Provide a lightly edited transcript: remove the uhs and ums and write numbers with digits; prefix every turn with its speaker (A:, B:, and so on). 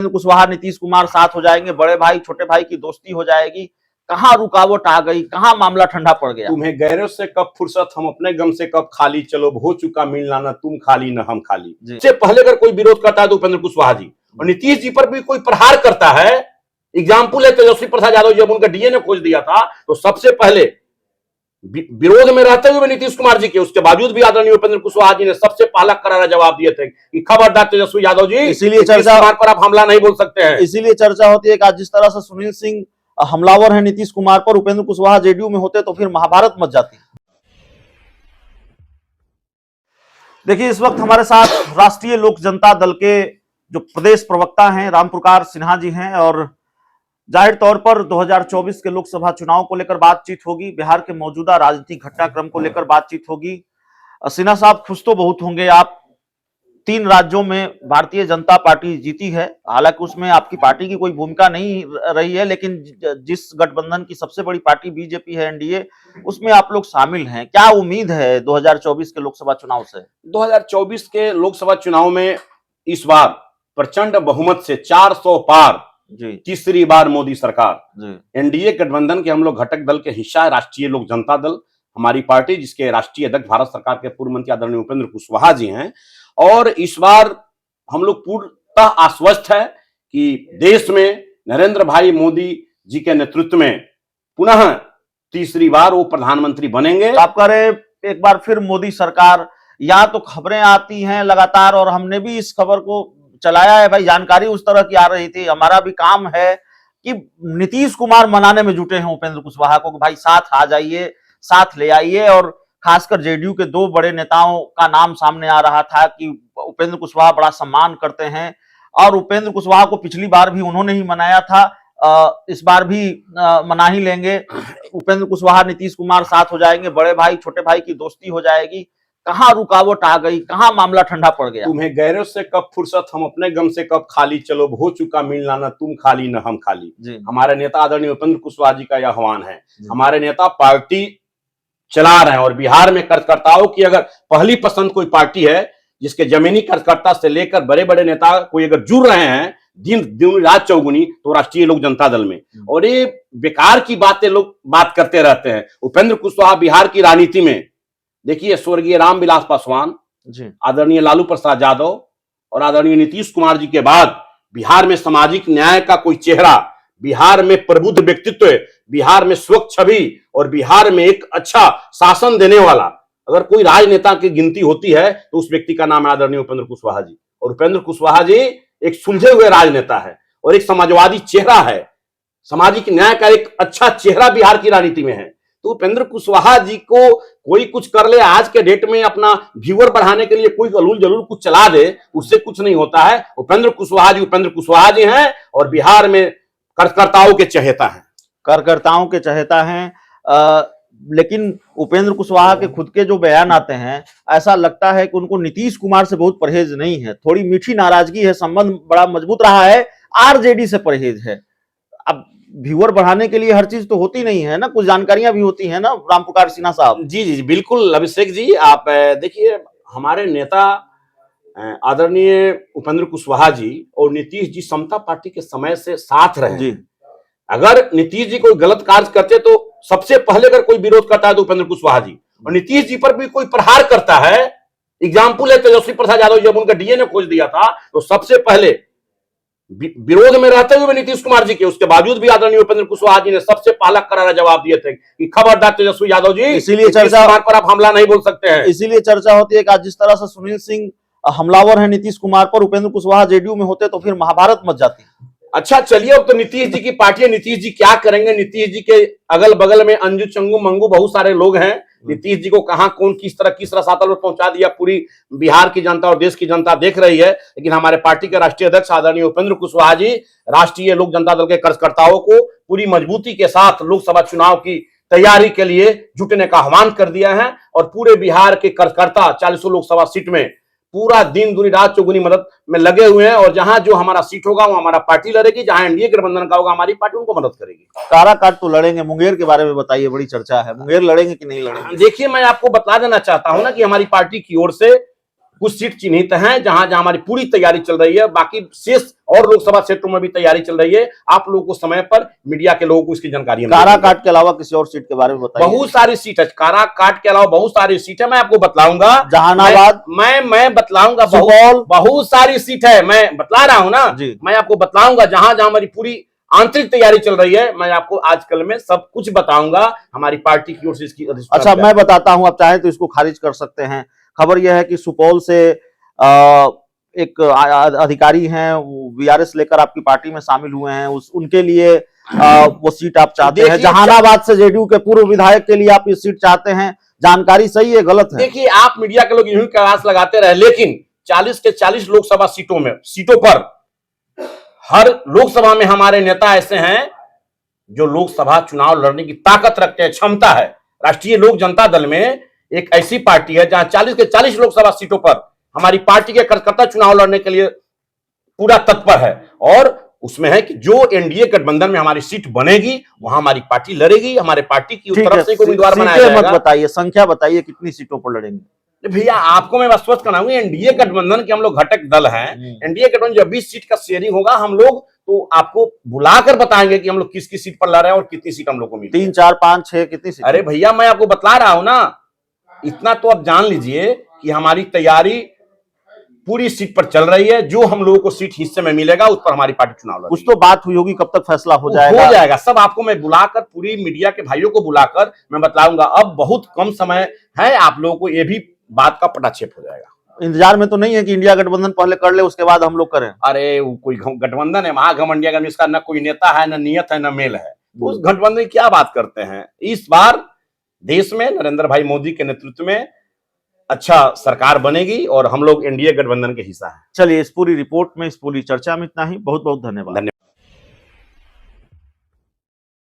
A: कुशवाहा नीतीश कुमार साथ हो जाएंगे, बड़े भाई छोटे भाई की दोस्ती हो जाएगी। कहां रुकावट आ गई, कहां मामला ठंडा पड़ गया?
B: तुम्हें गैरों से कब फुर्सत, हम अपने गम से कब खाली, चलो हो चुका मिलना, न तुम खाली न हम खाली। इससे पहले अगर कोई विरोध करता है तो उपेंद्र कुशवाहा जी, और नीतीश जी पर भी कोई प्रहार करता है। एग्जाम्पल है तेजस्वी प्रसाद यादव, जब उनका डीएनए खोज दिया था तो सबसे पहले विरोध में रहते हुए नीतीश कुमार जी के, उसके बावजूद भी आदरणीय उपेंद्र कुशवाहा जी ने सबसे पहला करारा जवाब दिए थे कि खबरदार तेजस्वी यादव जी,
A: इसीलिए चर्चा
B: पर आप हमला नहीं बोल सकते हैं।
A: इसीलिए चर्चा होती है कि आज जिस तरह से सुनील सिंह हमलावर है नीतीश कुमार पर, उपेंद्र कुशवाहा जेडीयू में होते तो फिर महाभारत मच जाती। देखिए, इस वक्त हमारे साथ राष्ट्रीय लोक जनता दल के जो प्रदेश प्रवक्ता हैं रामपुकार सिन्हा जी हैं, और जाहिर तौर पर 2024 के लोकसभा चुनाव को लेकर बातचीत होगी, बिहार के मौजूदा राजनीतिक घटनाक्रम को लेकर बातचीत होगी। सिन्हा साहब, खुश तो बहुत होंगे आप, 3 राज्यों में भारतीय जनता पार्टी जीती है, हालांकि उसमें आपकी पार्टी की कोई भूमिका नहीं रही है, लेकिन जिस गठबंधन की सबसे बड़ी पार्टी बीजेपी है, एनडीए, उसमें आप लोग शामिल हैं। क्या उम्मीद है 2024 के लोकसभा चुनाव से?
B: 2024 के लोकसभा चुनाव में इस बार प्रचंड बहुमत से 400 पार जी, तीसरी बार मोदी सरकार। एनडीए गठबंधन के हम लोग घटक दल के हिस्सा है राष्ट्रीय लोक जनता दल, हमारी पार्टी, जिसके राष्ट्रीय अध्यक्ष भारत सरकार के पूर्व मंत्री आदरणीय उपेंद्र कुशवाहा जी हैं। और इस बार हम लोग पूर्णतः आश्वस्त है कि देश में नरेंद्र भाई मोदी जी के नेतृत्व में पुनः तीसरी बार वो प्रधानमंत्री बनेंगे।
A: आप कह रहे एक बार फिर मोदी सरकार, या तो खबरें आती हैं लगातार, और हमने भी इस खबर को चलाया है भाई, जानकारी उस तरह की आ रही थी। हमारा भी काम है कि नीतीश कुमार मनाने में जुटे हैं उपेंद्र कुशवाहा को कि भाई साथ आ जाइए, साथ ले आइए, और खासकर जेडीयू के 2 बड़े नेताओं का नाम सामने आ रहा था कि उपेंद्र कुशवाहा बड़ा सम्मान करते हैं, और उपेंद्र कुशवाहा को पिछली बार भी उन्होंने ही मनाया था, इस बार भी मना ही लेंगे। उपेंद्र कुशवाहा नीतीश कुमार साथ हो जाएंगे, बड़े भाई छोटे भाई की दोस्ती हो जाएगी। कहां रुकावट आ गई, कहां मामला ठंडा पड़ गया?
B: तुम्हें गैरों से कब फुर्सत, हम अपने गम से कब खाली, चलो हो चुका मिलना, न तुम खाली न हम खाली। हमारे नेता आदरणीय उपेंद्र कुशवाहा जी का यह आह्वान है। हमारे नेता पार्टी चला रहे हैं, और बिहार में कार्यकर्ताओं की अगर पहली पसंद कोई पार्टी है, जिसके जमीनी कार्यकर्ता से लेकर बड़े बड़े नेता कोई अगर जुड़ रहे हैं दिन दिन रात चौगुनी, तो राष्ट्रीय लोक जनता दल में। और ये बेकार की बातें लोग बात करते रहते हैं। उपेंद्र कुशवाहा बिहार की राजनीति में, देखिए, स्वर्गीय रामविलास पासवान, आदरणीय लालू प्रसाद यादव और आदरणीय नीतीश कुमार जी के बाद बिहार में सामाजिक न्याय का कोई चेहरा, बिहार में प्रबुद्ध व्यक्तित्व, बिहार में स्वच्छ छवि, और बिहार में एक अच्छा शासन देने वाला अगर कोई राजनेता की गिनती होती है तो उस व्यक्ति का नाम है आदरणीय उपेंद्र कुशवाहा जी। और उपेंद्र कुशवाहा जी एक सुलझे हुए राजनेता है और एक समाजवादी चेहरा है, सामाजिक न्याय का एक अच्छा चेहरा बिहार की राजनीति में है। तो उपेंद्र कुशवाहा जी को कोई कुछ कर ले, आज के डेट में अपना व्यूअर बढ़ाने के लिए कोई गलूल जलूल कुछ चला दे, उससे कुछ नहीं होता है। उपेंद्र कुशवाहा जी हैं, और बिहार में कार्यकर्ताओं के चहेता हैं।
A: कार्यकर्ताओं के चहेता हैं, लेकिन उपेंद्र कुशवाहा के खुद के जो बयान आते हैं, ऐसा लगता है कि उनको नीतीश कुमार से बहुत परहेज नहीं है, थोड़ी मीठी नाराजगी है, संबंध बड़ा मजबूत रहा है, आरजेडी से परहेज है। अब व्यूअर बढ़ाने के लिए हर चीज तो होती नहीं है ना, कुछ जानकारियां भी होती है ना रामपुकार सिन्हा साहब?
B: जी जी बिल्कुल अभिषेक जी, आप देखिए, हमारे नेता आदरणीय उपेंद्र कुशवाहा जी और नीतीश जी समता पार्टी के समय से साथ रहे जी। अगर नीतीश जी कोई गलत कार्य करते तो सबसे पहले अगर कोई विरोध करता है तो उपेंद्र कुशवाहा जी, और नीतीश जी पर भी कोई प्रहार करता है। एग्जाम्पल है तेजस्वी प्रसाद यादव, जब उनका डीएनए खोज दिया था तो सबसे पहले विरोध में रहते हुए नीतीश कुमार जी के, उसके बावजूद भी आदरणीय उपेंद्र कुशवाहा जी ने सबसे पहला करारा जवाब दिए थे कि खबरदार तेजस्वी यादव जी,
A: इसीलिए चर्चा
B: पर आप हमला नहीं बोल सकते हैं।
A: इसीलिए चर्चा होती है कि आज जिस तरह से सुनील सिंह हमलावर है नीतीश कुमार पर, उपेंद्र कुशवाहा जेडीयू में होते तो फिर महाभारत मच जाती।
B: अच्छा चलिए, अब तो नीतीश जी की पार्टी है, नीतीश जी क्या करेंगे? नीतीश जी के अगल बगल में अंजू चंगू मंगू बहुत सारे लोग हैं। नीतीश जी को कहां कौन किस रसातल में पहुंचा दिया, पूरी बिहार की जनता और देश की जनता देख रही है। लेकिन हमारे पार्टी के राष्ट्रीय अध्यक्ष आदरणीय उपेंद्र कुशवाहा जी राष्ट्रीय लोक जनता दल के कार्यकर्ताओं को पूरी मजबूती के साथ लोकसभा चुनाव की तैयारी के लिए जुटने का आह्वान कर दिया है। और पूरे बिहार के कार्यकर्ता 40 लोकसभा सीट में पूरा दिन दुनी रात चौगुनी मदद में लगे हुए हैं, और जहां जो हमारा सीट होगा वो हमारा पार्टी लड़ेगी, जहां एनडीए गठबंधन का होगा हमारी पार्टी उनको मदद करेगी।
A: काराकाट तो लड़ेंगे, मुंगेर के बारे में बताइए, बड़ी चर्चा है, मुंगेर लड़ेंगे कि नहीं लड़ेंगे?
B: देखिए, मैं आपको बता देना चाहता हूं ना कि हमारी पार्टी की ओर से कुछ सीट चिन्हित हैं जहां जहां हमारी पूरी तैयारी चल रही है, बाकी शेष और लोकसभा क्षेत्रों में भी तैयारी चल रही है। आप लोगों को समय पर मीडिया के लोगों को इसकी जानकारी
A: काराकाट के अलावा किसी और सीट के बारे में बताइए।
B: बहुत सारी सीट है, काराकाट के अलावा बहुत सारी सीट है, मैं आपको बतलाऊंगा।
A: जहानाबाद,
B: मैं बतलाऊंगा, बहुत सारी सीट है, मैं बतला रहा हूं ना, मैं आपको बतलाऊंगा जहां जहां हमारी पूरी आंतरिक तैयारी चल रही है। मैं आपको आजकल में सब कुछ बताऊंगा हमारी पार्टी की ओर से इसकी।
A: अच्छा, मैं बताता हूं, आप चाहें तो इसको खारिज कर सकते हैं। खबर यह है कि सुपौल से एक अधिकारी हैं, वीआरएस लेकर आपकी पार्टी में शामिल हुए हैं, उनके लिए वो सीट आप चाहते हैं। जहानाबाद से जेडीयू के पूर्व विधायक के लिए आप ये सीट चाहते हैं, जानकारी सही है गलत है?
B: देखिए, आप मीडिया के लोग यूं ही कयास लगाते रहे, लेकिन 40 के 40 लोकसभा सीटों पर हर लोकसभा में हमारे नेता ऐसे हैं जो लोकसभा चुनाव लड़ने की ताकत रखते हैं, क्षमता है। राष्ट्रीय लोक जनता दल में एक ऐसी पार्टी है जहां 40 के 40 लोकसभा सीटों पर हमारी पार्टी के कार्यकर्ता चुनाव लड़ने के लिए पूरा तत्पर है, और उसमें है कि जो एनडीए गठबंधन में हमारी सीट बनेगी वहां हमारी पार्टी लड़ेगी, हमारे पार्टी की तरफ से उम्मीदवार बनाया जाएगा।
A: मत बताइए, संख्या बताइए, कितनी सीटों पर लड़ेंगे?
B: भैया, आपको मैं स्पष्ट कराऊंगी, एनडीए गठबंधन के हम लोग घटक दल हैं। एनडीए गठबंधन जब 20 सीट का शेयरिंग होगा, हम लोग तो आपको बुलाकर बताएंगे कि हम लोग किस किस सीट पर लड़ रहे हैं और कितनी सीट हम लोग को मिली।
A: 3, 4, 5, 6 कितनी सीट?
B: अरे भैया, मैं आपको बतला रहा हूं ना, इतना तो आप जान लीजिए कि हमारी तैयारी पूरी सीट पर चल रही है। जो हम लोगों को सीट हिस्से में मिलेगा उस पर हमारी पार्टी चुनाव लड़ेगी।
A: कुछ तो बात हुई होगी, कब तक फैसला हो जाएगा?
B: हो जाएगा, सब आपको मैं बुलाकर, पूरी मीडिया के भाइयों को बुलाकर मैं बतलाऊंगा। अब बहुत कम समय है, आप लोगों को यह भी बात का पटाक्षेप हो जाएगा।
A: इंतजार में तो नहीं है कि इंडिया गठबंधन पहले कर ले उसके बाद हम लोग करें?
B: अरे कोई गठबंधन है, महागठबंधन का इसका न कोई नेता है, न नियत है, न मेल है। उस गठबंधन की क्या बात करते हैं? इस बार देश में नरेंद्र भाई मोदी के नेतृत्व में अच्छा सरकार बनेगी और हम लोग एनडीए गठबंधन के हिस्सा हैं।
A: चलिए, इस पूरी रिपोर्ट में, इस पूरी चर्चा में इतना ही। बहुत बहुत धन्यवाद।